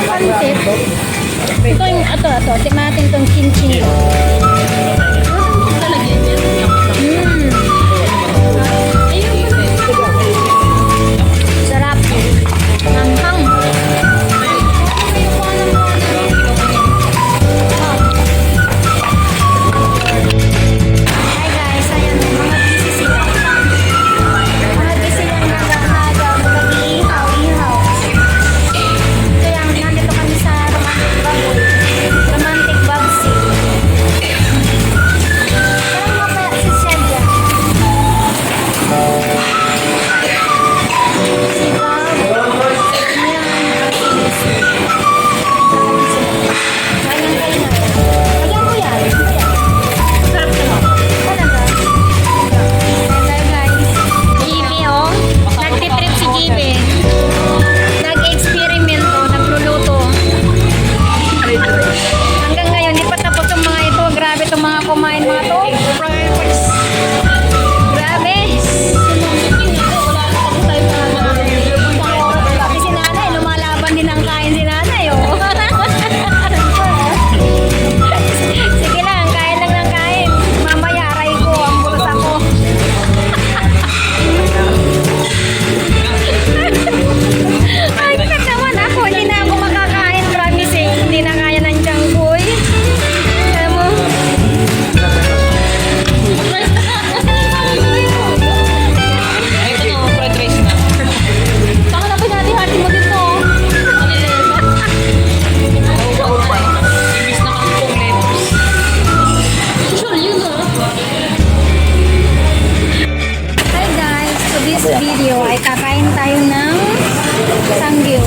Pansit. Ito yung, ito. Tignan natin itong kimchi. Sarap. Hanghang. Hi guys, ayan, mga busy sila. Mga busy lang nag-ahaga, mag-iihaw-ihaw. Kaya nandito kami sa Romantic Babsi. Parang mapaya si Shelja. Kumain mga to. Grabe. Pati si nanay, lumalaban din ang kain si nanay. Oh. Sige lang, kain lang ng kain. Mamaya, aray ko, ang bulos ako. Ay, kat naman ako. Hindi na ako makakain. Promise eh. Hindi na kaya ng tiyang boy. Alam mo? Hi guys, so this video ay kakain tayo ng sanggil.